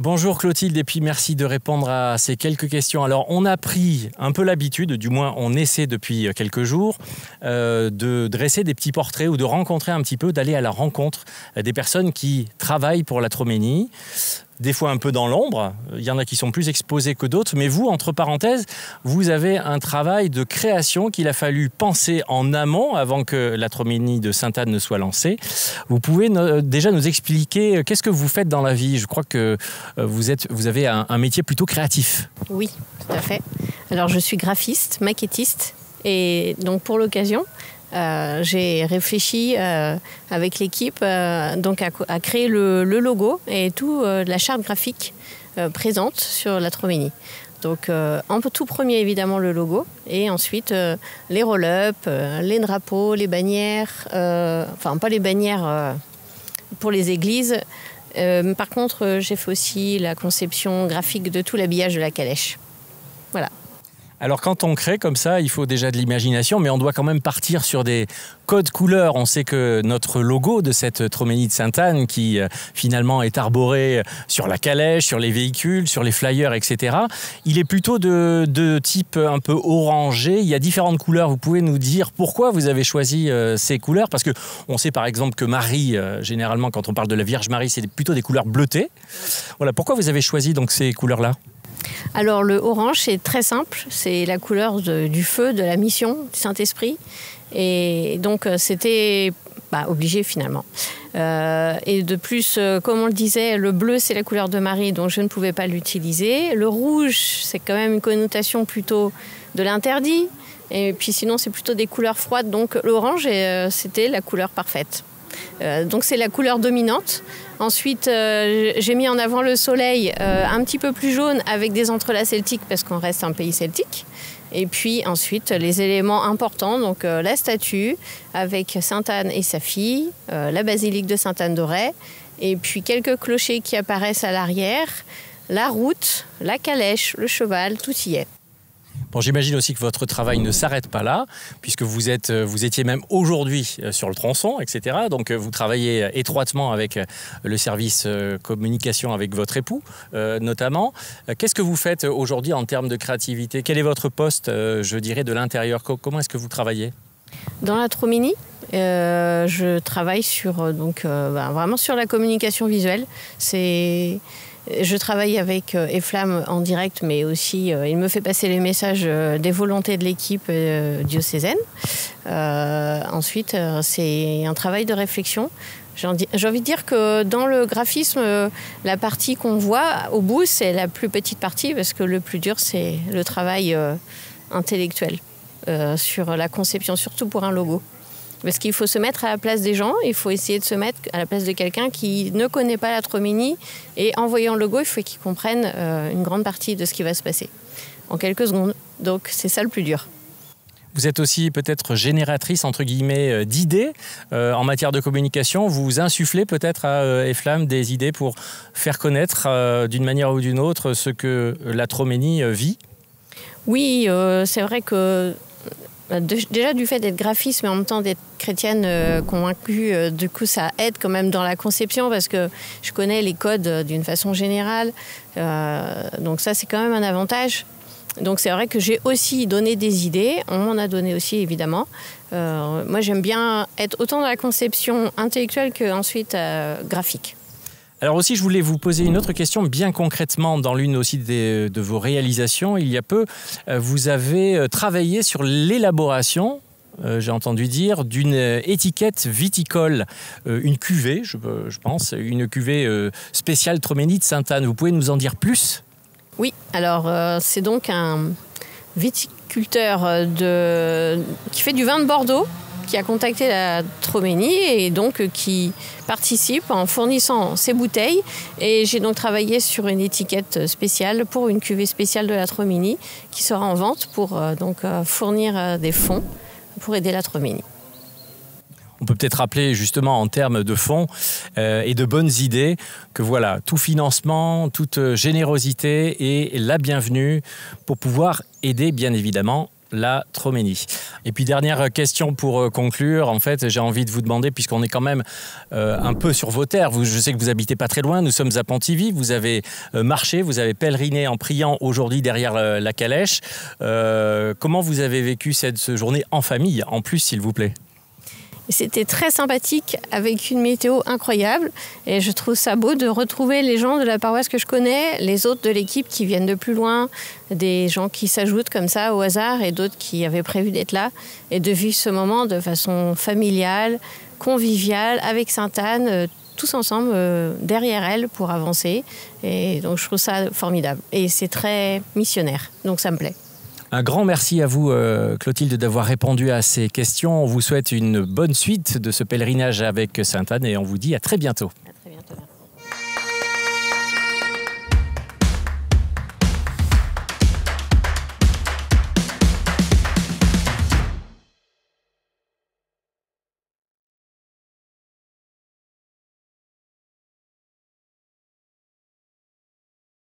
Bonjour Clotilde, et puis merci de répondre à ces quelques questions. Alors, on a pris un peu l'habitude, du moins on essaie depuis quelques jours, de dresser des petits portraits ou de rencontrer un petit peu, d'aller à la rencontre des personnes qui travaillent pour la Troménie. Des fois un peu dans l'ombre, il y en a qui sont plus exposés que d'autres, mais vous, entre parenthèses, vous avez un travail de création qu'il a fallu penser en amont avant que la Troménie de Sainte-Anne ne soit lancée. Vous pouvez déjà nous expliquer qu'est-ce que vous faites dans la vie? Je crois que vous avez un métier plutôt créatif. Oui, tout à fait. Alors je suis graphiste, maquettiste, et donc pour l'occasion, j'ai réfléchi avec l'équipe donc à créer le logo et tout la charte graphique présente sur la Troménie. Donc en tout premier évidemment le logo et ensuite les roll-up, les drapeaux, les bannières, enfin pas les bannières pour les églises. Par contre j'ai fait aussi la conception graphique de tout l'habillage de la calèche. Voilà. Alors quand on crée comme ça, il faut déjà de l'imagination, mais on doit quand même partir sur des codes couleurs. On sait que notre logo de cette Troménie de Sainte-Anne, qui finalement est arboré sur la calèche, sur les véhicules, sur les flyers, etc., il est plutôt de type un peu orangé. Il y a différentes couleurs. Vous pouvez nous dire pourquoi vous avez choisi ces couleurs? Parce qu'on sait par exemple que Marie, généralement quand on parle de la Vierge Marie, c'est plutôt des couleurs bleutées. Voilà, pourquoi vous avez choisi donc ces couleurs-là? Alors le orange, c'est très simple, c'est la couleur du feu, de la mission, du Saint-Esprit. Et donc c'était obligé finalement. Et de plus, comme on le disait, le bleu c'est la couleur de Marie, donc je ne pouvais pas l'utiliser. Le rouge, c'est quand même une connotation plutôt de l'interdit. Et puis sinon, c'est plutôt des couleurs froides, donc l'orange, c'était la couleur parfaite. Donc c'est la couleur dominante. Ensuite, j'ai mis en avant le soleil un petit peu plus jaune avec des entrelacs celtiques parce qu'on reste un pays celtique. Et puis ensuite, les éléments importants, donc la statue avec Sainte-Anne et sa fille, la basilique de Sainte-Anne d'Auray, et puis quelques clochers qui apparaissent à l'arrière, la route, la calèche, le cheval, tout y est. Bon, j'imagine aussi que votre travail ne s'arrête pas là, puisque vous étiez même aujourd'hui sur le tronçon, etc. Donc vous travaillez étroitement avec le service communication avec votre époux, notamment. Qu'est-ce que vous faites aujourd'hui en termes de créativité? Quel est votre poste, je dirais, de l'intérieur? Comment est-ce que vous travaillez? Dans la Troménie, je travaille vraiment sur la communication visuelle. Je travaille avec Eflamme en direct, mais aussi il me fait passer les messages des volontés de l'équipe diocésaine. Ensuite, c'est un travail de réflexion. J'ai envie de dire que dans le graphisme, la partie qu'on voit au bout, c'est la plus petite partie, parce que le plus dur, c'est le travail intellectuel sur la conception, surtout pour un logo. Parce qu'il faut se mettre à la place des gens, il faut essayer de se mettre à la place de quelqu'un qui ne connaît pas la Troménie. Et en voyant le logo, il faut qu'il comprenne une grande partie de ce qui va se passer en quelques secondes. Donc c'est ça le plus dur. Vous êtes aussi peut-être génératrice, entre guillemets, d'idées en matière de communication. Vous insufflez peut-être à Eflamme des idées pour faire connaître d'une manière ou d'une autre ce que la Troménie vit? Oui, c'est vrai que déjà du fait d'être graphiste mais en même temps d'être chrétienne convaincue, du coup ça aide quand même dans la conception parce que je connais les codes d'une façon générale, donc ça c'est quand même un avantage. Donc c'est vrai que j'ai aussi donné des idées, on m'en a donné aussi évidemment. Moi j'aime bien être autant dans la conception intellectuelle qu'ensuite graphique. Alors aussi, je voulais vous poser une autre question bien concrètement dans l'une aussi de vos réalisations. Il y a peu, vous avez travaillé sur l'élaboration, j'ai entendu dire, d'une étiquette viticole, une cuvée, je pense, une cuvée spéciale Troménie de Sainte-Anne. Vous pouvez nous en dire plus? Oui, alors c'est donc un viticulteur qui fait du vin de Bordeaux, qui a contacté la Troménie et donc qui participe en fournissant ses bouteilles. Et j'ai donc travaillé sur une étiquette spéciale pour une cuvée spéciale de la Troménie qui sera en vente pour fournir des fonds pour aider la Troménie. On peut peut-être rappeler justement en termes de fonds et de bonnes idées que voilà, tout financement, toute générosité est la bienvenue pour pouvoir aider bien évidemment la Troménie. Et puis dernière question pour conclure, en fait j'ai envie de vous demander, puisqu'on est quand même un peu sur vos terres, je sais que vous habitez pas très loin, nous sommes à Pontivy, vous avez marché, vous avez pèleriné en priant aujourd'hui derrière la calèche. Comment vous avez vécu cette journée en famille, en plus s'il vous plaît? C'était très sympathique avec une météo incroyable et je trouve ça beau de retrouver les gens de la paroisse que je connais, les autres de l'équipe qui viennent de plus loin, des gens qui s'ajoutent comme ça au hasard et d'autres qui avaient prévu d'être là et de vivre ce moment de façon familiale, conviviale, avec Sainte-Anne, tous ensemble derrière elle pour avancer. Et donc je trouve ça formidable et c'est très missionnaire, donc ça me plaît. Un grand merci à vous, Clotilde, d'avoir répondu à ces questions. On vous souhaite une bonne suite de ce pèlerinage avec Sainte-Anne et on vous dit à très bientôt.